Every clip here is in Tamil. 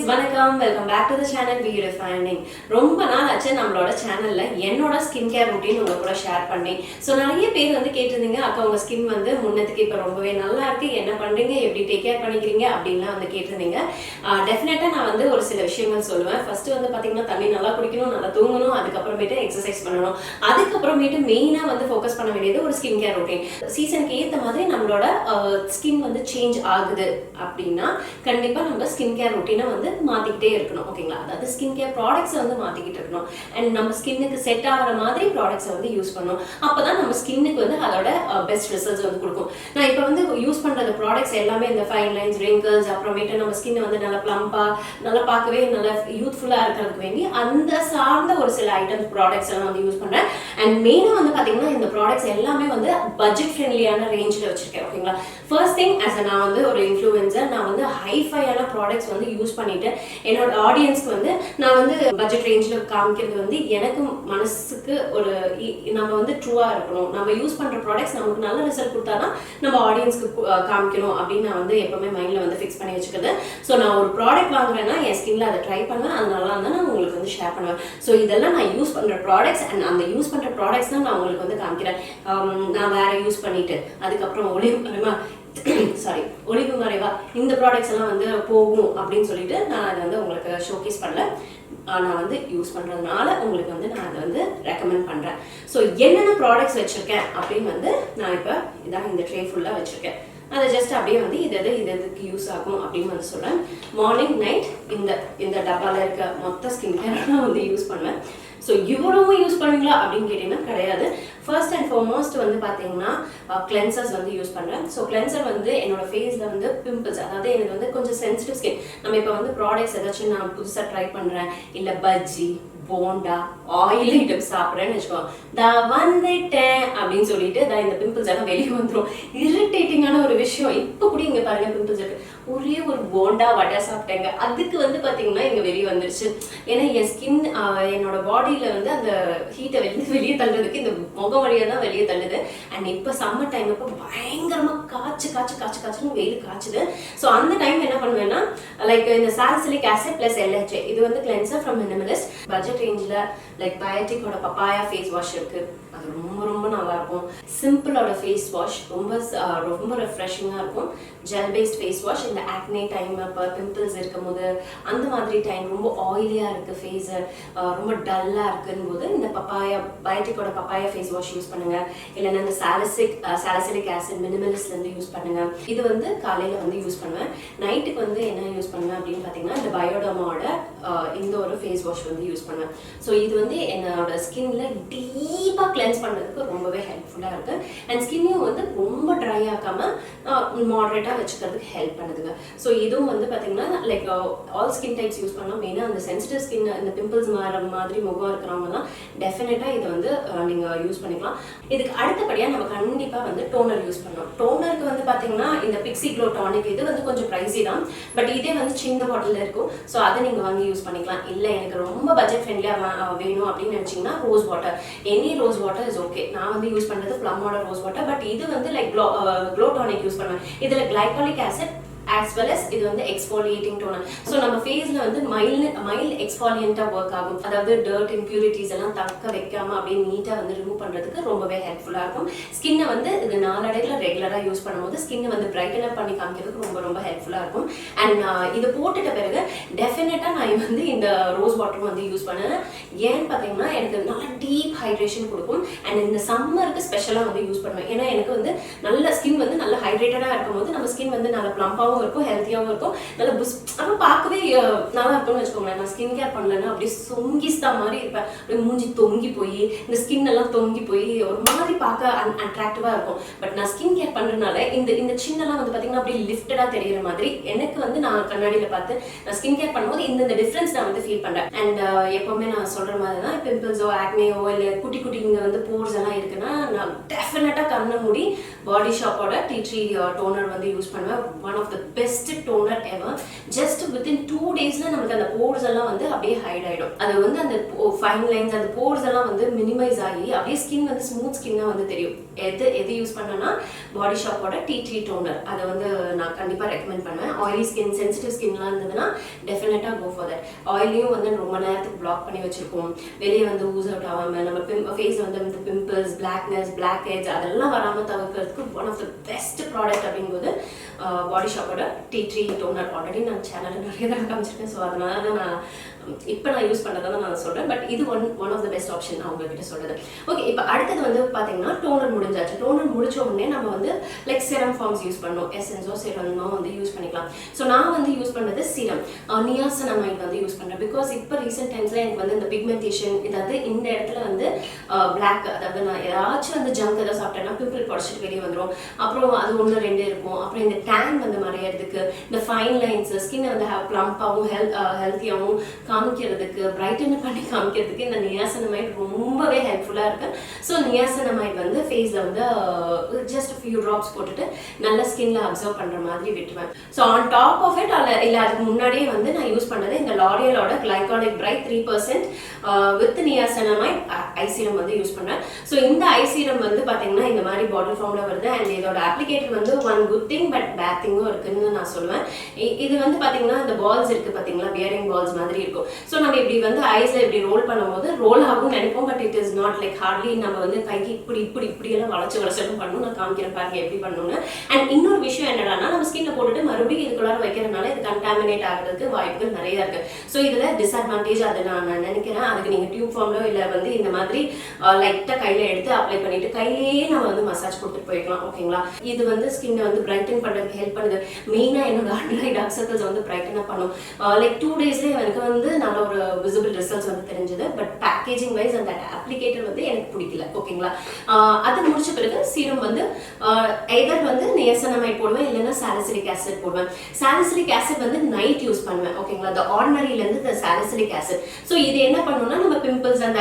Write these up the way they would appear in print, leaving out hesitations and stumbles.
வணக்கம், welcome back to the channel பியூட்டிஃபைனிங். ரொம்ப நாள் ஆச்சு நம்மளோட சேனல்ல என்னோட ஸ்கின் கேர் ரூட்டீன் உங்க கூட ஷேர் பண்ணி. ஸோ நிறைய பேர் வந்து கேட்டிருந்தீங்க, அக்கா உங்க ஸ்கின் வந்து முன்னத்துக்கு இப்போ ரொம்பவே நல்லா இருக்கு, என்ன பண்றீங்க, எப்படி டேக் கேர் பண்ணிக்கிறீங்க அப்படின்லாம் வந்து கேட்டிருந்தீங்க. டெஃபினட்டா நான் வந்து ஒரு சில விஷயங்கள் சொல்லுவேன். ஃபர்ஸ்ட் வந்து பாத்தீங்கன்னா தண்ணி நல்லா குடிக்கணும், நல்லா தூங்கணும், அதுக்கப்புறமேட்டு எக்ஸசைஸ் பண்ணணும், அதுக்கப்புறமேட்டு மெயினா வந்து ஃபோக்கஸ் பண்ண வேண்டியது ஒரு ஸ்கின் கேர் ரூட்டீன். சீசனுக்கு ஏற்ற மாதிரி நம்மளோட ஸ்கின் வந்து சேஞ்ச் ஆகுது அப்படின்னா கண்டிப்பா நம்ம ஸ்கின் கேர் ரூட்டீனை வந்து மாத்திக்கிட்டே இருக்கணும். ஓகேங்களா? அதாவது ஸ்கின் கேர் ப்ராடக்ட்ஸ் வந்து மாத்திக்கிட்டு இருக்கணும். அண்ட் நம்ம ஸ்கின்னுக்கு செட் ஆகிற மாதிரி ப்ராடக்ட்ஸ் வந்து யூஸ் பண்ணணும். அப்பதான் நம்ம ஸ்கின்னுக்கு வந்து அதோட பெஸ்ட் ரிசல்ட்ஸ் வந்து கொடுக்கும். நான் இப்போ வந்து யூஸ் பண்ற ப்ராடக்ட்ஸ் எல்லாமே இந்த ஃபைன் லைன்ஸ், ரிங்கிள்ஸ், அப்புறமேட்டு நம்ம ஸ்கின் வந்து நல்லா பிளம்பா, நல்லா பார்க்கவே நல்லா யூத்ஃபுல்லா இருக்கிறதுக்கு வேண்டி அந்த சார்ந்த ஒரு சில ஐட்டம்ஸ் ப்ராடக்ட்ஸ் எல்லாம் வந்து யூஸ் பண்றேன். அண்ட் மெயினா வந்து பாத்தீங்கன்னா இந்த ப்ராடக்ட்ஸ் எல்லாமே வந்து பட்ஜெட் ஃப்ரெண்ட்லியான ரேஞ்சில் வச்சிருக்கேன். ஓகேங்களா? ஃபர்ஸ்ட் திங், as நான் வந்து ஒரு இன்ஃப்ளூயன்சர், நான் வந்து ஹைஃபையான ப்ராடக்ட்ஸ் வந்து யூஸ் பண்ணிட்டு என்னோட ஆடியன்ஸ்க்கு வந்து நான் வந்து பட்ஜெட் ரேஞ்சில் காமிக்கிறது வந்து எனக்கு மனசுக்கு ஒரு நம்ம வந்து ட்ரூவா இருக்கணும், நம்ம யூஸ் பண்ற ப்ராடக்ட்ஸ் நமக்கு நல்ல ரிசல்ட் கொடுத்தாதான் நம்ம ஆடியன்ஸ்க்கு காமிக்கணும் அப்படின்னு நான் வந்து எப்பவுமே மைண்ட்ல வந்து ஃபிக்ஸ் பண்ணி வச்சுக்கிறது. ஸோ நான் ஒரு ப்ராடக்ட் வாங்குறேன்னா என் ஸ்கின்ல அதை ட்ரை பண்ணுவேன், அது நல்லா இருந்தால் நான் உங்களுக்கு வந்து ஷேர் பண்ணுவேன். ஸோ இதெல்லாம் நான் யூஸ் பண்ற ப்ராடக்ட்ஸ் அண்ட் அந்த யூஸ் பண்ற ப்ராடக்ட்ஸ் தான் நான் உங்களுக்கு வந்து காமிக்கிறேன். நான் வேற யூஸ் பண்ணிட்டு அதுக்கப்புறம் ஒளிவு மறைவா இந்த ப்ராடக்ட்ஸ் எல்லாம் வந்து போகும் அப்படின்னு சொல்லிட்டு நான் அதை வந்து உங்களுக்கு ஷோகேஸ் பண்ணல. நான் வந்து யூஸ் பண்றதுனால உங்களுக்கு வந்து நான் அதை வந்து ரெக்கமெண்ட் பண்றேன். ஸோ என்னென்ன ப்ராடக்ட்ஸ் வச்சிருக்கேன் அப்படின்னு வந்து நான் இப்போ இதான் இந்த ட்ரே ஃபுல்லா வச்சிருக்கேன். அதை ஜஸ்ட் அப்படியே வந்து இது எதுக்கு யூஸ் ஆகும் அப்படின்னு வந்து சொல்றேன். மார்னிங் நைட் இந்த டப்பால இருக்க மொத்த ஸ்கின் கேர் நான் வந்து யூஸ் பண்ணுவேன். ஸோ இவ்வளவு யூஸ் பண்ணுவீங்களா அப்படின்னு கேட்டீங்கன்னா கிடையாது. ஃபர்ஸ்ட் அண்ட் ஃபார்மோஸ்ட் வந்து பார்த்தீங்கன்னா கிளென்சர்ஸ் வந்து யூஸ் பண்ணுறேன். ஸோ கிளென்சர் வந்து என்னோட ஃபேஸில் வந்து பிம்பிள்ஸ், அதாவது எனக்கு வந்து கொஞ்சம் சென்சிட்டிவ் ஸ்கின். நம்ம இப்போ வந்து ப்ராடக்ட்ஸ் ஏதாச்சும் நான் புதுசாக ட்ரை பண்ணுறேன், இல்லை பஜ்ஜி, போண்டா, ஆயில் ஐட்டம் சாப்பிட்றேன்னு வச்சுக்கோங்க, நான் வந்துட்டேன் அப்படின்னு சொல்லிட்டு இந்த பிம்பிள்ஸ் எல்லாம் வெளியே வந்துடும். இரிட்டேட்டிங்கான ஒரு விஷயம். இப்போ கூட இங்கே பாருங்க பிம்பிள்ஸ் இருக்கு. ஒரே ஒரு போண்டா வடை சாப்பிட்டேங்க, அதுக்கு வந்து பார்த்தீங்கன்னா இங்கே வெளியே வந்துருச்சு. ஏன்னா என் ஸ்கின் என்னோட பாடியில் வந்து அந்த ஹீட்டை வெளியே தள்ளுறதுக்கு இந்த முகம் வழியாக தான் வெளியே தள்ளுது. அண்ட் இப்போ சம்மர் டைம் இப்போ பயங்கரமாக காய்ச்சுன்னு வெயில் காய்ச்சுது. ஸோ அந்த டைம் என்ன பண்ணுவேன்னா லைக் இந்த சாலிசிலிக் ஆசிட் பிளஸ் LHA, இது வந்து கிளென்சர் ஃப்ரம் மினிமலிஸ்ட். பட்ஜெட் ரேஞ்சில் லைக் பயோட்டிக்கோட பப்பாயா ஃபேஸ் வாஷ் இருக்கு, அது ரொம்ப நல்லா இருக்கும். சிம்பிளோட ஃபேஸ் வாஷ் ரொம்ப ரெஃப்ரெஷிங்காக இருக்கும். ஜெல் பேஸ்ட் ஃபேஸ் வாஷ் இந்த ஆக்னே டைம், இப்போ பிம்பிள்ஸ் இருக்கும் போது, அந்த மாதிரி டைம் ரொம்ப ஆயிலியாக இருக்குது ஃபேஸ், ரொம்ப டல்லாக இருக்குன்னு போது இந்த பயோட்டிக்கோட பப்பாயா ஃபேஸ் வாஷ் யூஸ் பண்ணுங்க. இல்லைன்னா இந்த சாலிசிலிக் ஆசிட் மினிமலிஸ்ட்லேருந்து யூஸ் பண்ணுங்க. இது வந்து காலையில் வந்து யூஸ் பண்ணுவேன். நைட்டுக்கு வந்து என்ன யூஸ் பண்ணுவேன் அப்படின்னு பார்த்தீங்கன்னா இந்த பயோடர்மாவோட இந்த ஒரு ஃபேஸ் வாஷ் வந்து யூஸ் பண்ணுவேன். ஸோ இது வந்து என்னோட ஸ்கின்ல டீப்பாக கிளென்ஸ் பண்ணுறதுக்கு ரொம்பவே ஹெல்ப்ஃபுல்லாக இருக்கு. அண்ட் ஸ்கின்னையும் வந்து ரொம்ப ட்ரை ஆக்காம மாடரேட்டாக வச்சுக்கிறதுக்கு ஹெல்ப் பண்ணுதுங்க. ஸோ இதுவும் வந்து பார்த்தீங்கன்னா like all skin types use பண்ணலாம். மெயினாக அந்த சென்சிட்டிவ் ஸ்கின், இந்த பிம்பிள்ஸ் மாதிரி முகம் இருக்கிறவங்கலாம் டெஃபினட்டாக இதை வந்து நீங்கள் யூஸ் பண்ணிக்கலாம். இதுக்கு அடுத்தபடியாக நம்ம கண்டிப்பாக வந்து டோனர் யூஸ் பண்ணலாம். டோனருக்கு வந்து பார்த்தீங்கன்னா இந்த பிக்ஸி க்ளோ டானிக், இது வந்து கொஞ்சம் ப்ரைஸி தான், பட் இதே வந்து சின்ன பாட்டில் இருக்கும். ஸோ அதை நீங்கள் வாங்கி யூஸ் பண்ணிக்கலாம். இல்லை எனக்கு ரொம்ப பட்ஜெட் ஃப்ரெண்ட்லியாக வேணும் அப்படின்னு நினச்சிங்கன்னா rose water, any rose water is okay. நான் வந்து யூஸ் பண்ணுறது ப்ளம்மோட ரோஸ் வாட்டர், பட் இது வந்து லைக் க்ளோ டானிக் யூஸ் பண்ணுவேன். இதில் glycolic acid as well as இது வந்து எக்ஸ்ஃபோலியேட்டிங் டோனர். ஸோ நம்ம ஃபேஸில் வந்து மைல்ட் எக்ஸ்ஃபோலியண்ட்டாக ஒர்க் ஆகும். அதாவது டர்ட் இம்ப்யூரிட்டிஸ் எல்லாம் தக்க வைக்காம அப்படியே நீட்டாக வந்து ரிமூவ் பண்ணுறதுக்கு ரொம்பவே ஹெல்ப்ஃபுல்லாக இருக்கும். ஸ்கின்னை வந்து இது நாளடைவில் ரெகுலராக யூஸ் பண்ணும்போது ஸ்கின்னை வந்து பிரைட்டன் அப் பண்ணி காமிக்கிறதுக்கு ரொம்ப ஹெல்ப்ஃபுல்லாக இருக்கும். அண்ட் இது போட்டுட்ட பிறகு டெஃபினட்டாக நான் வந்து இந்த ரோஸ் வாட்டரும் வந்து யூஸ் பண்ணேன். ஏன்னு பார்த்தீங்கன்னா எனக்கு நல்லா டீப் ஹைட்ரேஷன் கொடுக்கும். அண்ட் இந்த சம்மருக்கு ஸ்பெஷலாக வந்து யூஸ் பண்ணுவேன். ஏன்னா எனக்கு வந்து நல்ல ஸ்கின் வந்து நல்லா ஹைட்ரேட்டடாக இருக்கும்போது நம்ம ஸ்கின் வந்து நல்லா ப்ளம்பாகவும் இருக்கும், ஹெல்த்தியாகவும் இருக்கும், நல்ல ஆனால் பார்க்கவே நல்லா இருக்கும்னு வச்சுக்கோங்களேன். நான் ஸ்கின் கேர் பண்ணலன்னா அப்படியே சொங்கிஸ்தா மாதிரி இருப்பேன். அப்படியே மூஞ்சி தொங்கி போய் இந்த ஸ்கின் எல்லாம் தொங்கி போய் ஒரு மாதிரி பார்க்க அட்ராக்டிவாக இருக்கும். பட் நான் ஸ்கின் கேர் பண்ணுறதுனால இந்த சின்னலாம் வந்து பார்த்தீங்கன்னா அப்படியே லிஃப்டடாக தெரிகிற மாதிரி எனக்கு வந்து நான் கண்ணாடியில் பார்த்து நான் ஸ்கின் கேர் பண்ணும்போது இந்த டிஃப்ரென்ஸ் நான் வந்து ஃபீல் பண்ணுறேன். அண்ட் எப்போவுமே நான் சொல்கிற மாதிரி தான் பிம்பிள்ஸோ ஆக்னேயோ இல்லை குட்டி இங்கே வந்து போர்ஸ் எல்லாம் இருக்குன்னா நான் டெஃபினட்டாக கண்ணை மூடி பாடி ஷாப்போட டீ ட்ரீ டோனர் வந்து யூஸ் பண்ணுவேன். One of the best toner ever. Just within 2 டேஸ்ல நமக்கு அந்த போர்ஸ் எல்லாம் வந்து அப்படியே ஹைட் ஆயிடும். அது வந்து அந்த ஃபைன் லைன்ஸ் அந்த போர்ஸ் எல்லாம் வந்து மினிமைஸ் ஆகி அப்படியே ஸ்கின் வந்து ஸ்மூத் ஸ்கின்னா வந்து தெரியும். எது யூஸ் பண்ணனா பாடி ஷாப்போட டீ ட்ரீ டோனர் அதை வந்து நான் கண்டிப்பா ரெக்கமெண்ட் பண்ணுவேன். ஆயிலி ஸ்கின் சென்சிட்டிவ் ஸ்கின்லாம் இருந்ததுன்னா டெஃபினட்டா கோ ஃபார் தட். ஆயிலையும் வந்து ரொம்ப நேரத்துக்கு பிளாக் பண்ணி வச்சிருக்கோம், வெளியே வந்து ஊஸ் அவுட் ஆகாம நம்ம ஃபேஸ் வந்து பிம்பிள்ஸ், பிளாக்னஸ், பிளாக் ஹெட்ஸ் அதெல்லாம் வராம தவிர்க்கிறதுக்கு one of the best product அப்படிங்கும்போது பாடி ஷாப்போட டீ ட்ரீ டோனர். ஆல்ரெடி நான் சேனல்ல நிறைய தடவை காமிச்சிருக்கேன். ஸோ அதனால தான் நான் இப்போ நான் யூஸ் பண்ணுறதை நான் சொல்கிறேன். பட் இது one of the best option நான் உங்ககிட்ட சொல்கிறது. ஓகே, இப்போ அடுத்தது வந்து பார்த்தீங்கன்னா டோனர் முடிஞ்சாச்சு. டோனர் முடிச்ச உடனே நம்ம வந்து லைக் சிரம் ஃபார்ம்ஸ் யூஸ் பண்ணணும். எசன்ஸோ சிரமோ வந்து யூஸ் பண்ணிக்கலாம். ஸோ நான் வந்து யூஸ் பண்ணுறது சிரம் நியாசினமைட் வந்து யூஸ் பண்ணுறேன். பிகாஸ் இப்போ ரீசெண்ட் டைம்ஸில் எனக்கு வந்து இந்த பிக்மெண்டேஷன் இதாவது இந்த இடத்துல வந்து பிளாக், அதாவது நான் ஏதாச்சும் வந்து ஜங்க் ஏதாவது சாப்பிட்டேன்னா பிம்பிள் படிச்சுட்டு வெளியே வந்துடும். அப்புறம் அது 1-2 இருக்கும். அப்புறம் இந்த டேன் வந்து மறையிறதுக்கு, இந்த ஃபைன் லைன்ஸ், ஸ்கின் வந்து ப்ளம்பாகவும் ஹெல்த்தியாகவும் காமிக்கிறதுக்கு, பிரைட்டன் பண்ணி காமிக்கிறதுக்கு இந்த நியாசினமைட் ரொம்பவே ஹெல்ப்ஃபுல்லாக இருக்கு. ஸோ நியாசினமைட் வந்து ஃபேஸில் வந்து ஜஸ்ட் ஃபியூ ட்ராப்ஸ் போட்டுட்டு நல்ல ஸ்கின்ல அப்சர்வ் பண்ணுற மாதிரி விட்டுருவேன். So on top of it இல்லை அதுக்கு முன்னாடியே வந்து நான் யூஸ் பண்ணது இந்த L'Oréalோட Glycolic Bright 3% with niacinamide eye serum வந்து யூஸ் பண்ணேன். ஸோ இந்த ஐ சீரம் வந்து பார்த்தீங்கன்னா இந்த மாதிரி பாட்டில் ஃபார்மில் வருது. அண்ட் இதோட அப்ளிகேட்டர் வந்து one good thing but bad திங்கும் இருக்குன்னு நான் சொல்லுவேன். இது வந்து பார்த்தீங்கன்னா இந்த பால்ஸ் இருக்குது பார்த்தீங்களா, பியரிங் பால்ஸ் மாதிரி இருக்கும். ஸோ நம்ம இப்படி வந்து ஐஸில் இப்படி ரோல் பண்ணும்போது ரோல் ஆகும் நினைப்போம். But it is not like hardly நம்ம வந்து கைக்கு இப்படியெல்லாம் வளைச்சலும் பண்ணணும். நான் காமிக்கிறேன் பாருங்க எப்படி பண்ணணும்னு. அண்ட் இன்னொரு விஷயம் என்னன்னா, நம்ம ஸ்கின்ல போட்டுட்டு மறுபடியும் இதுக்குள்ளார வைக்கிறதுனால இது கண்டாமினேட் ஆகிறதுக்கு வாய்ப்புகள் நிறைய இருக்கு. ஸோ இதுல டிஸ்அட்வான்டேஜ் அதை நான் நினைக்கிறேன். அதுக்கு நீங்க டியூப் ஃபார்ம்லோ இல்லை வந்து இந்த மாதிரி லைட்டாக கையில எடுத்து அப்ளை பண்ணிட்டு கையிலேயே நம்ம வந்து மசாஜ் கொடுத்துட்டு போய்க்கலாம். ஓகேங்களா, இது வந்து ஸ்கின்னை வந்து பிரைட்டன் பண்றதுக்கு ஹெல்ப் பண்ணுது. மெயினாக என்னோட அண்டர் டார்க் சர்க்கிள்ஸ் வந்து பிரைட்டன் அப் பண்ணும். லைக் 2 டேஸ்லேயே எனக்கு வந்து நல்ல ஒரு விசிபிள் ரிசல்ட்ஸ் வந்து தெரிஞ்சது. பட் பேக்கேஜிங் வைஸ் அந்த அப்ளிகேட்டர் வந்து எனக்கு பிடிக்கல. ஓகேங்களா, அது முடிச்ச பிறகு சீரம் வந்து எதர் வந்து நியாசினமைட் போடுவேன், இல்லைன்னா சாலிசிலிக் ஆசிட் போடுவேன். சாலிசிலிக் ஆசிட் வந்து நைட் யூஸ் பண்ணுவேன். ஓகேங்களா, அந்த ஆர்டினரியிலேருந்து இந்த சாலிசிலிக் ஆசிட். ஸோ இது என்ன பண்ணணும்னா நம்ம பிம்பிள்ஸ் அந்த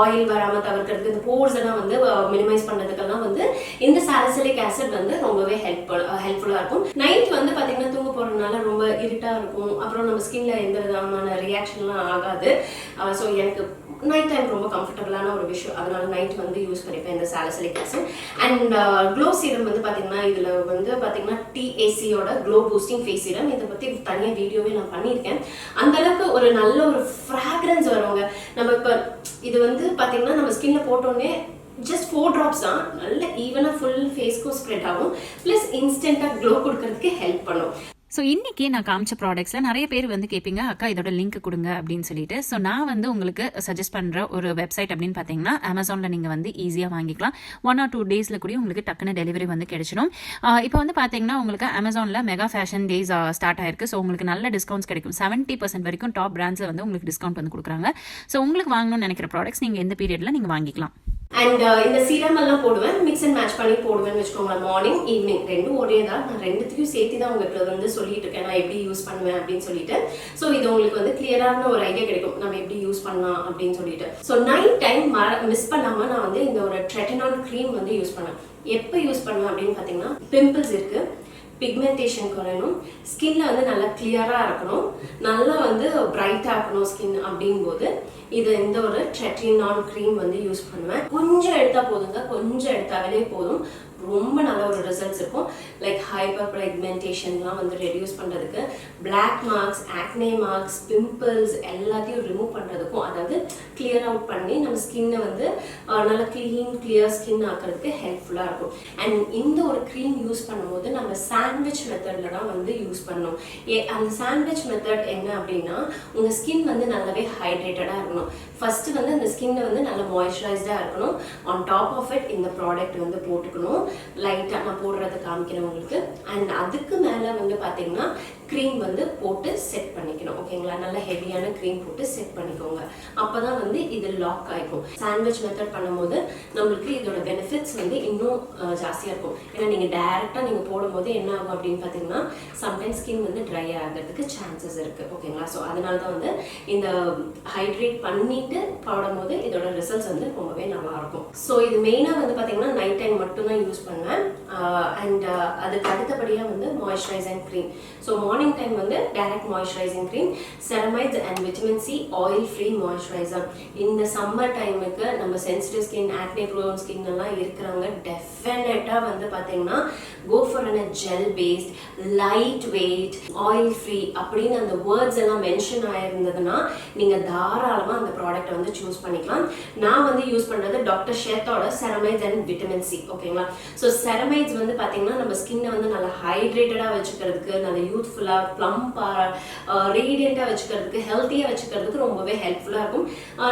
ஆயில் வராமல் தவிர்க்கிறதுக்கு, இந்த போர்ஸ் எல்லாம் வந்து மினிமைஸ் பண்ணுறதுக்கெல்லாம் வந்து இந்த சாலிசிலிக் ஆசிட் வந்து ரொம்பவே ஹெல்ப்ஃபுல்லாக இருக்கும். நைட் வந்து பார்த்தீங்கன்னா தூங்க போகிறதுனால ரொம்ப இருட்டாக இருக்கும். அப்புறம் நம்ம ஸ்கின்ல எந்த விதமான ரியாக்ஷன்லாம் ஆகாது. ஸோ எனக்கு நைட் டைம் ரொம்ப கம்ஃபர்டபுளான ஒரு விஷயம். அதனால நைட் வந்து யூஸ் பண்ணிப்பேன் இந்த salicylic acid. And glow serum வந்து பார்த்தீங்கன்னா இதில் வந்து பார்த்தீங்கன்னா TACயோட க்ளோ பூஸ்டிங் ஃபேஸ் சீரம். இதை பற்றி தனியாக வீடியோவே நான் பண்ணியிருக்கேன். அந்த அளவுக்கு ஒரு நல்ல ஒரு ஃப்ராக்ரன்ஸ் வருவாங்க. நம்ம இப்போ இது வந்து பார்த்தீங்கன்னா நம்ம ஸ்கின்ல போட்டோன்னே ஜஸ்ட் 4 ட்ராப்ஸ் தான் நல்ல ஈவனாக ஃபுல் ஃபேஸ்க்கும் ஸ்ப்ரெட் ஆகும். ப்ளஸ் இன்ஸ்டன்ட்டாக க்ளோ கொடுக்கறதுக்கு ஹெல்ப் பண்ணும். ஸோ இன்றைக்கி நான் காமிச்ச ப்ராடக்ட்ஸில் நிறைய பேர் வந்து கேட்பீங்க, அக்கா இதோட லிங்க் கொடுங்க அப்படின்னு சொல்லிட்டு. ஸோ நான் வந்து உங்களுக்கு சஜஸ்ட் பண்ணுற ஒரு வெப்சைட் அப்படின்னு பார்த்தீங்கன்னா அமேசானில் நீங்கள் வந்து ஈஸியாக வாங்கிக்கலாம். 1 or 2 டேஸில் கூட உங்களுக்கு டக்குன்னு டெலிவரி வந்து கிடைச்சிடும். இப்போ வந்து பார்த்தீங்கன்னா உங்களுக்கு அமேசானில் மெகா ஃபேஷன் டேஸ் ஸ்டார்ட் ஆயிருக்கு. ஸோ உங்களுக்கு நல்ல டிஸ்கவுண்ட்ஸ் கிடைக்கும். 70% வரைக்கும் டாப் பிராண்ட்ஸில் வந்து உங்களுக்கு டிஸ்கவுண்ட் வந்து கொடுக்குறாங்க. ஸோ உங்களுக்கு வாங்கணும்னு நினைக்கிற ப்ராடக்ட்ஸ் நீங்கள் எந்த பீரியடில் நீங்கள் வாங்கிக்கலாம். அண்ட் இந்த சீரம் எல்லாம் போடுவேன், மிக்ஸ் அண்ட் மேட்ச் பண்ணி போடுவேன்னு வச்சுக்கோங்களேன். மார்னிங் ஈவினிங் ரெண்டும் ஒரே தான். நான் ரெண்டுத்தையும் சேர்த்து தான் உங்களுக்கு வந்து சொல்லிட்டு இருக்கேன் நான் எப்படி யூஸ் பண்ணுவேன் அப்படின்னு சொல்லிட்டு. ஸோ இது உங்களுக்கு வந்து கிளியரான ஒரு ஐடியா கிடைக்கும் நம்ம எப்படி யூஸ் பண்ணலாம் அப்படின்னு சொல்லிட்டு. ஸோ நைட் டைம் மிஸ் பண்ணாமல் நான் வந்து இந்த ஒரு ட்ரெட்டினால் க்ரீம் வந்து யூஸ் பண்ணேன். எப்போ யூஸ் பண்ணுவேன் அப்படின்னு பார்த்தீங்கன்னா, பிம்பிள்ஸ் இருக்கு, பிக்மெண்டேஷன் குறையணும், ஸ்கின்ல வந்து நல்லா கிளியராக இருக்கணும், நல்லா வந்து பிரைட்டாக இருக்கணும் ஸ்கின் அப்படிங்கும்போது இந்த ஒரு ட்ரெட்டினால் க்ரீம் வந்து யூஸ் பண்ணுவேன். கொஞ்சம் எடுத்தா போதுங்க, கொஞ்சம் எடுத்தாவே போதும். ரொம்ப நல்ல ஒரு ரிசல்ட்ஸ் இருக்கும். லைக் ஹைப்பர் பிக்மெண்டேஷன்லாம் வந்து ரெடியூஸ் பண்ணுறதுக்கு, black marks, acne marks, pimples எல்லாத்தையும் ரிமூவ் பண்ணுறதுக்கும், அதாவது கிளியர் அவுட் பண்ணி நம்ம ஸ்கின்னை வந்து நல்லா கிளியர் ஸ்கின் ஆக்கிறதுக்கு ஹெல்ப்ஃபுல்லாக இருக்கும். அண்ட் இந்த ஒரு க்ரீம் யூஸ் பண்ணும்போது நம்ம சாண்ட்விச் மெத்தடில் தான் வந்து யூஸ் பண்ணணும். அந்த சாண்ட்விச் மெத்தட் என்ன அப்படின்னா, உங்கள் ஸ்கின் வந்து நல்லாவே ஹைட்ரேட்டடாக இருக்கணும். ஃபர்ஸ்ட் வந்து அந்த ஸ்கின்னை வந்து நல்லா மாய்ஸ்சரைஸ்டாக இருக்கணும். ஆன் டாப் ஆஃப் இட் இந்த ப்ராடக்ட் வந்து போட்டுக்கணும். லைட்டாக நான் போடுறதை காமிக்கிறேன் உங்களுக்கு. அண்ட் அதுக்கு மேலே வந்து பார்த்தீங்கன்னா க்ரீம் வந்து போட்டு செட் பண்ணிக்கணும். ஓகேங்களா, நல்ல ஹெவியான க்ரீம் போட்டு செட் பண்ணிக்கோங்க. அப்போ தான் வந்து இது லாக் ஆகிக்கும். சாண்ட்விச் மெத்தட் பண்ணும்போது நம்மளுக்கு இதோட பெனிஃபிட்ஸ் வந்து இன்னும் ஜாஸ்தியாக இருக்கும். ஏன்னா நீங்கள் டைரெக்டாக நீங்கள் போடும்போது என்ன ஆகும் அப்படின்னு பார்த்தீங்கன்னா, சம்டைம்ஸ் ஸ்கின் வந்து ட்ரை ஆகிறதுக்கு சான்சஸ் இருக்குது. ஓகேங்களா, ஸோ அதனால தான் வந்து இந்த ஹைட்ரேட் பண்ணிட்டு போடும்போது இதோட ரிசல்ட்ஸ் வந்து ரொம்பவே நல்லாயிருக்கும். ஸோ இது மெயினாக வந்து பார்த்தீங்கன்னா நைட் டைம் மட்டும்தான் யூஸ் பண்ணுவேன். அண்ட் அதுக்கு அடுத்தபடியாக வந்து moisturising cream. So morning time வந்து direct moisturising cream, ceramides and vitamin C oil free moisturiser. இந்த சம்மர் டைமுக்கு நம்ம sensitive skin, acne prone skin எல்லாம் இருக்கிறவங்க டெஃபினட்டாக வந்து பார்த்தீங்கன்னா go for a gel based, light weight, oil free அப்படின்னு அந்த வேர்ட்ஸ் எல்லாம் மென்ஷன் ஆயிருந்ததுன்னா நீங்கள் தாராளமாக அந்த ப்ராடக்ட்டை வந்து சூஸ் பண்ணிக்கலாம். நான் வந்து யூஸ் பண்ணுறது டாக்டர் ஷேத்தோட செரமைட்ஸ் அண்ட் விட்டமின் சி. ஓகேங்களா? ஸோ செரமைட்ஸ் வந்து பார்த்தீங்கன்னா நம்ம ஸ்கின்னை வந்து நல்லா ஹைட்ரேட்டடாக வச்சுக்கிறதுக்கு, நல்ல யூத்ஃபுல்லாக ப்ளம்பாக ரேடியண்ட்டாக வச்சுக்கிறதுக்கு, ஹெல்த்தியாக வச்சுக்கிறதுக்கு ரொம்பவே ஹெல்ப்ஃபுல்லாக இருக்கும்.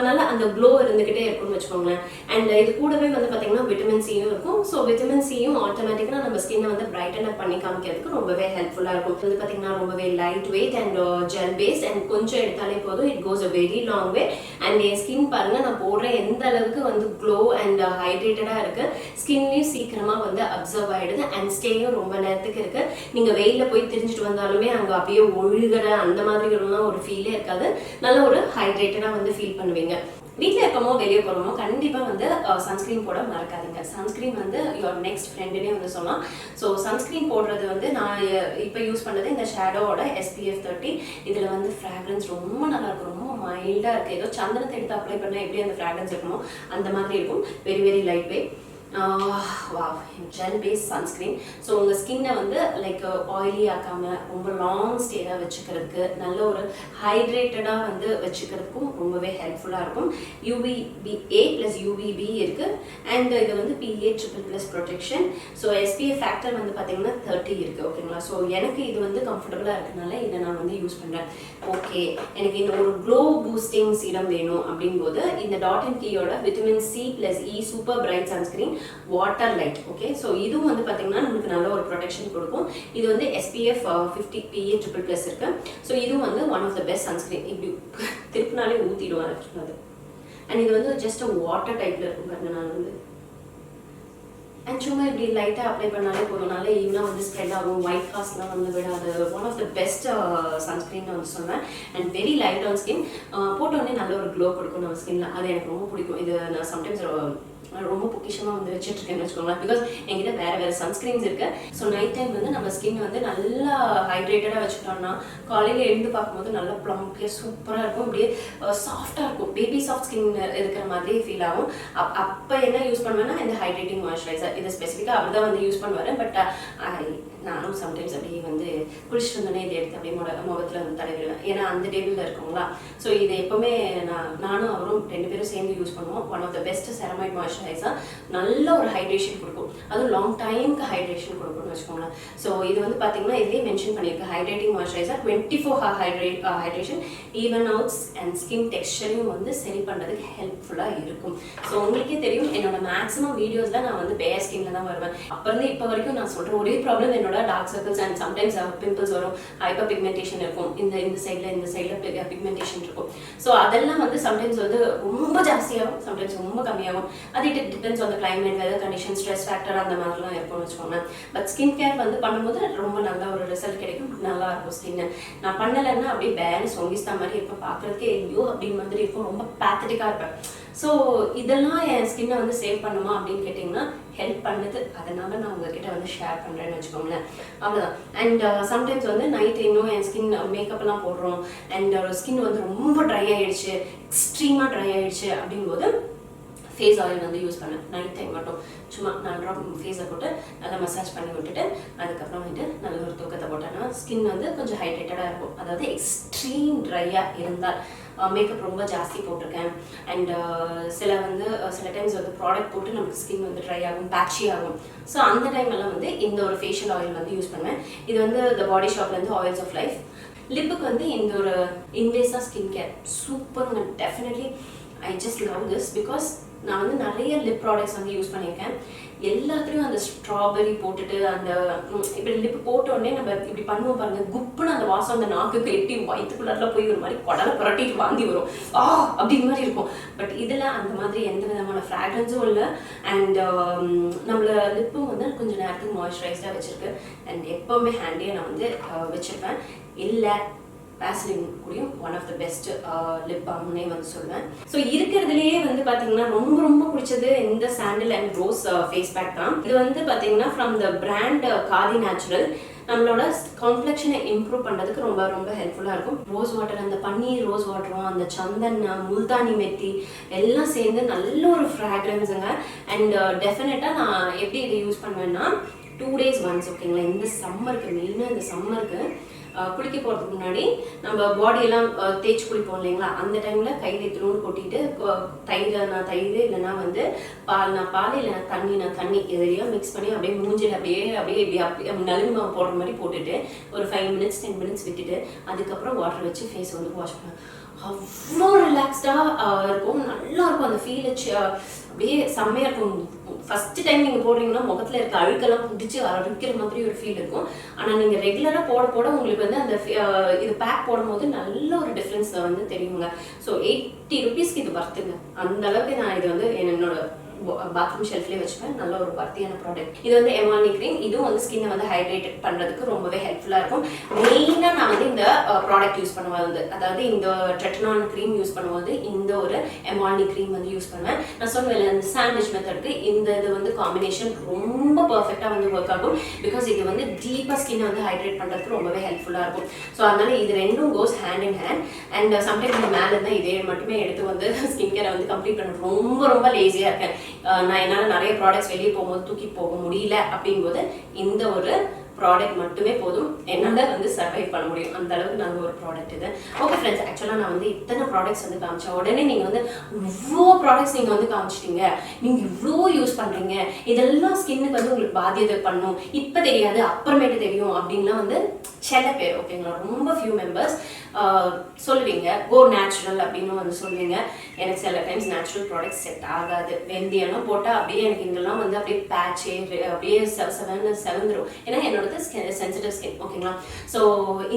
நல்லா அந்த க்ளோ இருந்துக்கிட்டே இருக்கும்னு வச்சுக்கோங்களேன். அண்ட் இது கூடவே வந்து பார்த்தீங்கன்னா விட்டமின் சியும் இருக்கும். ஸோ விட்டமின் சியும் ஆட்டோமேட்டிக்காக நம்ம ஸ்கின்னை வந்து பிரைட்டன் அப் பண்ணி காமிக்கிறதுக்கு ரொம்பவே ஹெல்ப்ஃபுல்லாக இருக்கும். வந்து பார்த்தீங்கன்னா ரொம்பவே light weight and gel based and கொஞ்சம் எடுத்தாலே போதும், it goes a very long way. And என் ஸ்கின் பாருங்க, நான் போடுற எந்த அளவுக்கு வந்து க்ளோ அண்ட் ஹைட்ரேட்டடாக இருக்கு, ஸ்கின்லையும் சீக்கிரமா வந்து அப்சர்வ் ஆயிடுது அண்ட் ஸ்டேயும் ரொம்ப நேரத்துக்கு இருக்கு. நீங்க வெயில போய் திரிஞ்சிட்டு வந்தாலுமே அங்க அப்படியே ஒழுகிற அந்த மாதிரி ஒரு ஃபீலே இருக்காது. நல்ல ஒரு ஹைட்ரேட்டடா வந்து ஃபீல் பண்ணுவீங்க. வீட்டில் இருக்கமோ வெளியே போகிறோமோ கண்டிப்பாக வந்து சன்ஸ்க்ரீன் போட மறக்காதீங்க. சன்ஸ்க்ரீன் வந்து யுவர் நெக்ஸ்ட் ஃப்ரெண்டுனே வந்து சொல்லலாம். ஸோ சன்ஸ்க்ரீன் போடுறது வந்து நான் இப்போ யூஸ் பண்ணுறது இந்த ஷேடோவோட SPF 30. இதில் வந்து ஃப்ராக்ரன்ஸ் ரொம்ப நல்லா இருக்கும், ரொம்ப மைல்டாக இருக்குது. ஏதோ சந்தனத்தை எடுத்து அப்ளை பண்ணால் எப்படி அந்த ஃப்ராக்ரன்ஸ் இருக்குமோ அந்த மாதிரி இருக்கும். Very very light weight. Wow, gel base sunscreen. So உங்கள் ஸ்கின்னை வந்து லைக் ஆயிலி ஆக்காமல் ரொம்ப லாங் ஸ்டேயாக வச்சுக்கிறதுக்கு, நல்ல ஒரு ஹைட்ரேட்டடாக வந்து வச்சுக்கிறதுக்கும் ரொம்பவே ஹெல்ப்ஃபுல்லாக இருக்கும். UVA + UVB இருக்குது அண்ட் இது வந்து PA+++ protection. So SPF factor வந்து பார்த்தீங்கன்னா 30 இருக்குது. ஓகேங்களா? ஸோ எனக்கு இது வந்து கம்ஃபர்டபுளாக இருக்கனால இதை நான் வந்து யூஸ் பண்ணுறேன். ஓகே, எனக்கு இந்த ஒரு க்ளோ பூஸ்டிங் சீரம் வேணும் அப்படிங்கும்போது இந்த டாட்&கீயோட vitamin C + E super bright sunscreen water light. Okay, so இதுவும் வந்து பார்த்தீங்கன்னா நமக்கு நல்ல ஒரு ப்ரொடெக்ஷன் கொடுக்கும். இது வந்து SPF 50 PA++ இருக்கு. ஸோ இதுவும் வந்து one of the best sunscreen. இப்படி திருப்பினாலே ஊற்றிடுவாங்க அது. அண்ட் இது வந்து ஜஸ்ட் வாட்டர் டைப்ல இருக்கும் பாருங்க. நான் வந்து அண்ட் சும்மா இப்படி லைட்டாக அப்ளை பண்ணாலே போதும், நல்லா ஈவனாக வந்து ஸ்ப்ரெட் ஆகும், ஒயிட் காஸ்ட்லாம் வந்து விடாது. One of the best sunscreen வந்து சொல்லுவேன். And very light on skin, போட்டோடனே நல்ல ஒரு க்ளோ கொடுக்கும் நம்ம ஸ்கின்ல. அது எனக்கு ரொம்ப பிடிக்கும். இது நான் சம்டைம்ஸ் ரொம்ப பொக்கிஷமாக வந்து வச்சுட்ருக்கேன்னு வச்சுக்கோங்களேன். பிகாஸ் என்கிட்ட வேறு சன்ஸ்க்ரீன்ஸ் இருக்கு. ஸோ நைட் டைம் வந்து நம்ம ஸ்கின் வந்து நல்லா ஹைட்ரேட்டடாக வச்சுக்கிட்டோம்னா காலையில் எழுந்து பார்க்கும்போது நல்லா ப்ளம்ப்லியாக சூப்பராக இருக்கும். அப்படியே சாஃப்டாக இருக்கும், பேபி சாஃப்ட் ஸ்கின் இருக்கிற மாதிரி ஃபீல் ஆகும். அப்போ என்ன யூஸ் பண்ணுவேன்னா இந்த ஹைட்ரேட்டிங் மாய்ஸ்சரைசர். இது ஸ்பெசிஃபிக்காக அப்படி தான் வந்து யூஸ் பண்ணுவார். பட் நானும் சம்டைம்ஸ் அப்படியே வந்து குளிச்சுட்டு வந்தோடனே இதை எடுத்து அப்படியே முகத்தில் வந்து தடவிடுவேன். ஏன்னா அந்த டேபிளில் இருக்குங்களா. ஸோ இது எப்போவுமே நானும் அவரும் 2 பேரும் சேர்ந்து யூஸ் பண்ணுவோம். One of the best ceramide moisturiser. நல்ல ஒரு ஹைட்ரேஷன் கொடுக்கும், அதுவும் லாங் டைமுக்கு ஹைட்ரேஷன் கொடுக்கும்னு வச்சுக்கோங்களேன். ஸோ இது வந்து பார்த்தீங்கன்னா இதுலேயே மென்ஷன் பண்ணியிருக்கு, hydrating moisturiser 24 hour hydration, even outs and skin டெக்ஸ்சரையும் வந்து சரி பண்ணுறதுக்கு ஹெல்ப்ஃபுல்லாக இருக்கும். ஸோ உங்களுக்கே தெரியும், என்னோட மேக்ஸிமம் வீடியோஸில் நான் வந்து பேர் ஸ்கின்ல தான் வருவேன். அப்போருந்து இப்போ வரைக்கும் நான் சொல்கிற ஒரே ப்ராப்ளம் என்னோட dark circles and sometimes pimples வரும், ஹைப்பர் பிக்மெண்டேஷன் இருக்கும். இந்த சைடில் பிக்மெண்டேஷன் இருக்கும். ஸோ அதெல்லாம் வந்து சம்டைம்ஸ் வந்து ரொம்ப ஜாஸ்தியாகும், சம்டைம்ஸ் ரொம்ப கம்மியாகும். அது it depends on the climate, weather condition, stress factor அந்த மாதிரிலாம் இருக்கும்னு வச்சுக்கோங்க. பட் ஸ்கின் கேர் வந்து பண்ணும்போது ரொம்ப நல்ல ஒரு ரிசல்ட் கிடைக்கும், நல்லா இருக்கும் ஸ்கின். நான் பண்ணலைன்னா அப்படியே பேன் சொங்கிஸ்தா மாதிரி இருக்கும், பார்க்குறதுக்கே ஐயோ அப்படின்னு மாதிரி இருக்கும், ரொம்ப பேத்தட்டிக்காக இருப்பேன். ஸோ இதெல்லாம் என் ஸ்கின்னை வந்து சேவ் பண்ணுமா அப்படின்னு கேட்டிங்கன்னா ஹெல்ப் பண்ணுது. அதனால நான் உங்ககிட்ட வந்து ஷேர் பண்ணுறேன்னு வச்சுக்கோங்களேன். அவ்வளோதான். அண்ட் சம்டைம்ஸ் வந்து நைட் இன்னும் என் ஸ்கின் மேக்கப்லாம் போடுறோம் அண்ட் ஸ்கின் வந்து ரொம்ப ட்ரை ஆகிடுச்சு, எக்ஸ்ட்ரீமாக ட்ரை ஆகிடுச்சு அப்படிங்கும்போது ஃபேஸ் ஆயில் வந்து யூஸ் பண்ணேன். நைட் டைம் மட்டும் சும்மா 4 ட்ராப் ஃபேஸை போட்டு நல்லா மசாஜ் பண்ணி விட்டுட்டு அதுக்கப்புறம் வந்துட்டு நல்ல ஒரு தூக்கத்தை போட்டேன்னா ஸ்கின் வந்து கொஞ்சம் ஹைட்ரேட்டடாக இருக்கும். அதாவது எக்ஸ்ட்ரீம் ட்ரையாக இருந்தால் மேக்கப் ரொம்ப ஜாஸ்தி போட்டிருக்கேன் அண்ட் சில டைம்ஸ் வந்து ப்ராடக்ட் போட்டு நமக்கு ஸ்கின் வந்து ட்ரை ஆகும், பேட்சி ஆகும். ஸோ அந்த டைம்லாம் வந்து இந்த ஒரு ஃபேஷியல் ஆயில் வந்து யூஸ் பண்ணுவேன். இது வந்து த பாடி ஷாப்லேருந்து ஆயில்ஸ் ஆஃப் லைஃப். லிப்புக்கு வந்து இந்த ஒரு இன்வேஸா ஸ்கின் கேர் சூப்பருங்க. Definitely I just love this because நான் வந்து நிறைய லிப் ப்ராடக்ட்ஸ் வந்து யூஸ் பண்ணியிருக்கேன். எல்லாத்துலேயும் அந்த ஸ்ட்ராபெரி போட்டுட்டு அந்த இப்படி லிப் போட்டோடனே நம்ம இப்படி பண்ணுவோம் பாருங்க, குப்புன்னு அந்த வாசம் அந்த நாக்குக்கு எட்டி வயிற்றுக்குள்ளார போய் ஒரு மாதிரி குடலை புரட்டிட்டு வாந்தி வரும், அப்படிங்கிற மாதிரி இருக்கும். பட் இதில் அந்த மாதிரி எந்த விதமான ஃப்ராக்ரன்ஸும் இல்லை அண்ட் நம்மள லிப்பும் வந்து கொஞ்சம் நேரத்துக்கு மாய்ஸ்சரைஸ்டாக வச்சுருக்கு அண்ட் எப்போவுமே ஹேண்டியாக நான் வந்து வச்சுருப்பேன். இல்லை வேஸ்லின் கூடயும் one of the best lip பாம்னே வந்து சொல்லுவேன். ஸோ இருக்கிறதுலேயே வந்து பார்த்தீங்கன்னா ரொம்ப ரொம்ப பிடிச்சது இந்த சாண்டில் அண்ட் ரோஸ் ஃபேஸ் பேக் தான். இது வந்து பார்த்தீங்கன்னா from the brand khadi natural. நம்மளோட காம்ப்ளெக்ஷனை இம்ப்ரூவ் பண்ணுறதுக்கு ரொம்ப ரொம்ப ஹெல்ப்ஃபுல்லாக இருக்கும். ரோஸ் வாட்டர், அந்த பன்னீர் ரோஸ் வாட்டரும் அந்த சந்தன் முல்தானி மெத்தி எல்லாம் சேர்ந்து நல்ல ஒரு ஃப்ராக்ரன்ஸுங்க. அண்ட் டெஃபினட்டாக நான் எப்படி இதை யூஸ் பண்ணுவேன்னா 2 days once, ஓகேங்களா. இந்த சம்மருக்கு மெயினாக இந்த சம்மருக்கு குளிக்க போகிறதுக்கு முன்னாடி நம்ம பாடியெல்லாம் தேய்ச்சி குளிப்போம் இல்லைங்களா, அந்த டைமில் கையில் இத்தினோடு கொட்டிட்டு தயிர் இல்லைன்னா வந்து பால் இல்லைனா தண்ணி எதிரியாக மிக்ஸ் பண்ணி அப்படியே மூஞ்சில் அப்படியே நலுங்கு போடுற மாதிரி போட்டுட்டு ஒரு 5 minutes 10 minutes விட்டுட்டு அதுக்கப்புறம் வாட்டர் வச்சு ஃபேஸ் வந்து வாஷ் பண்ணுவேன். அவ்வளோ ரிலாக்ஸ்டாக இருக்கும், நல்லா இருக்கும். அந்த ஃபீல் அப்படியே செம்மையாக இருக்கும். ஃபஸ்ட்டு டைம் நீங்கள் போடுறீங்கன்னா முகத்தில் இருக்க அழுக்கெல்லாம் பிடிச்சி அரைக்கிற மாதிரி ஒரு ஃபீல் இருக்கும். ஆனால் நீங்கள் ரெகுலராக போட உங்களுக்கு வந்து அந்த இது பேக் போடும்போது நல்ல ஒரு டிஃப்ரென்ஸ் வந்து தெரியுங்க. ஸோ 80 rupeesக்கு இது வர்த்துங்க. அந்த அளவுக்கு நான் இது வந்து என்னோட பாத்ரூம் ஷெல்ஃப்லேயே வச்சுப்பேன். நல்ல ஒரு வர்த்தியான ப்ராடக்ட். இது வந்து எமால்னி க்ரீம். இதுவும் வந்து ஸ்கின்னை வந்து ஹைட்ரேட் பண்ணுறதுக்கு ரொம்பவே ஹெல்ப்ஃபுல்லாக இருக்கும். மெயினாக நான் வந்து இந்த ப்ராடக்ட் யூஸ் பண்ணும்போது, அதாவது இந்த ட்ரெட்டனான் க்ரீம் யூஸ் பண்ணும்போது இந்த ஒரு எமால்னி க்ரீம் வந்து யூஸ் பண்ணுவேன். நான் சொன்னேன் இந்த சாண்ட்விச் மெத்தடுக்கு இந்த இது வந்து காம்பினேஷன் ரொம்ப பர்ஃபெக்டாக வந்து ஒர்க் ஆகும். பிகாஸ் இது வந்து டீப்பாக ஸ்கின்னை வந்து ஹைட்ரேட் பண்ணுறதுக்கு ரொம்பவே ஹெல்ப்ஃபுல்லாக இருக்கும். ஸோ அதனால இது ரெண்டும் கோஸ் hand in hand. And sometimes இந்த மேலே இருந்தால் இதே மட்டுமே எடுத்து வந்து ஸ்கின் கேரை வந்து கம்ப்ளீட் பண்ண ரொம்ப ரொம்ப லேசியாக இருக்கேன். நான் என்னால் நிறைய ப்ராடக்ட்ஸ் வெளியே போகும்போது தூக்கி போக முடியல அப்படிங்கும்போது இந்த ஒரு ப்ராடக்ட் மட்டுமே போதும், என்னால் வந்து சர்வைவ் பண்ண முடியும். அந்த அளவுக்கு நல்ல ஒரு ப்ராடக்ட் இது. ஓகே ஃப்ரெண்ட்ஸ், ஆக்சுவலாக நான் வந்து இத்தனை ப்ராடக்ட்ஸ் வந்து காமிச்சேன். உடனே நீங்கள் வந்து இவ்வளோ ப்ராடக்ட்ஸ் நீங்கள் வந்து காமிச்சிட்டீங்க, நீங்கள் இவ்வளோ யூஸ் பண்ணுறீங்க, இதெல்லாம் ஸ்கின்னுக்கு வந்து உங்களுக்கு பாதியதை பண்ணும், இப்போ தெரியாது அப்புறமேட்டு தெரியும் அப்படின்லாம் வந்து சில பேர், ஓகேங்களா, ரொம்ப ஃபியூ மெம்பர்ஸ் சொல்லுவீங்க கோ நேச்சுரல் அப்படின்னு வந்து சொல்லுவீங்க. எனக்கு சில டைம்ஸ் நேச்சுரல் ப்ராடக்ட்ஸ் செட் ஆகாது. வெந்தயம்லாம் போட்டால் அப்படியே எனக்கு இங்கெல்லாம் வந்து அப்படியே பேட்சே அப்படியே செவந்துடும். ஏன்னா என்னோடது சென்சிட்டிவ் ஸ்கின், ஓகேங்களா. ஸோ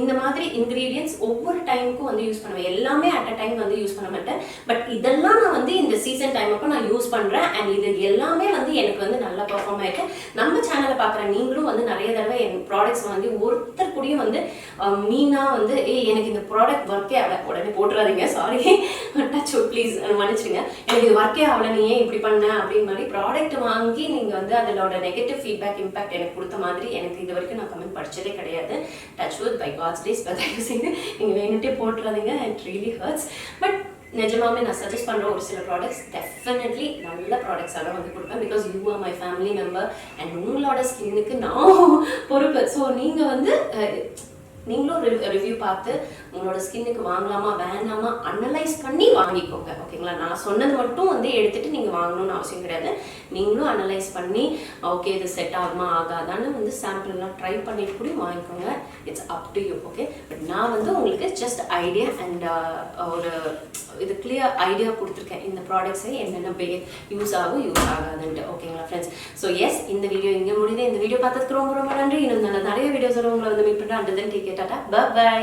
இந்த மாதிரி இன்க்ரீடியன்ஸ் ஒவ்வொரு டைமுக்கும் வந்து யூஸ் பண்ணுவேன். எல்லாமே அட் அ டைம் வந்து யூஸ் பண்ண மாட்டேன். பட் இதெல்லாம் நான் வந்து இந்த சீசன் டைம் அப்போ நான் யூஸ் பண்ணுறேன். அண்ட் இது எல்லாமே வந்து எனக்கு வந்து நல்லா பெர்ஃபார்ம் ஆயிருக்கு. நம்ம சேனலை பார்க்குற நீங்களும் வந்து நிறைய தடவை என் ப்ராடக்ட்ஸ் வந்து ஒருத்தர் கூடயும் வந்து மீனாக வந்து எனக்கு இந்த ப்ராடக்ட் ஒர்க்கே ஆகலை, உடனே போட்டுறாதீங்க, சாரி டச் ப்ளீஸ் மன்னிச்சிடுங்க, எனக்கு இது ஒர்க்கே ஆகலை, நீ ஏன் இப்படி பண்ண அப்படின்னு மாதிரி ப்ராடக்ட் வாங்கி நீங்கள் வந்து அதோட நெகட்டிவ் ஃபீட்பேக் இம்பாக்ட் எனக்கு கொடுத்த மாதிரி எனக்கு இது வரைக்கும் நான் கமெண்ட் படித்ததே கிடையாது. டச் வுட் பை காட்ஸ் டேஸ், தயவு செய்து நீங்கள் வேணுட்டே போட்டுறாதீங்க. It really hertz. பட் நிஜமாவே நான் சஜஸ்ட் பண்ணுற ஒரு சில ப்ராடக்ட்ஸ் டெஃபினெட்லி நல்ல ப்ராடக்ட்ஸாக தான் வந்து கொடுப்பேன். Because you are my family member and உங்களோட ஸ்கின்னுக்கு நான் பொறுப்பு. ஸோ நீங்கள் வந்து நீங்களும் ரிவ்யூ பார்த்து உங்களோட ஸ்கின்னுக்கு வாங்கலாமா வேணாமா அனலைஸ் பண்ணி வாங்கிக்கோங்க, ஓகேங்களா. நான் சொன்னது மட்டும் வந்து எடுத்துகிட்டு நீங்கள் வாங்கணும்னு அவசியம் கிடையாது. நீங்களும் அனலைஸ் பண்ணி ஓகே இது செட் ஆகுமா ஆகாதான்னு வந்து சாம்பிள்லாம் ட்ரை பண்ணிட்டு கூட வாங்கிக்கோங்க. It's up to you, okay. But நான் வந்து உங்களுக்கு ஜஸ்ட் ஐடியா அண்ட் ஒரு இது கிளியர் ஐடியா கொடுத்துருக்கேன். இந்த ப்ராடக்ட்ஸை என்னென்ன யூஸ் ஆகும் யூஸ் ஆகாதுன்ட்டு, ஓகேங்களா ஃப்ரெண்ட்ஸ். ஸோ எஸ், இந்த வீடியோ இங்கே முடியுது. இந்த வீடியோ பார்த்ததுக்கு ரொம்ப ரொம்ப நன்றி. இன்னும் நிறைய வீடியோஸோட உங்களை வந்து மீட் பண்ணுறேன். And then take care, tata, bye by.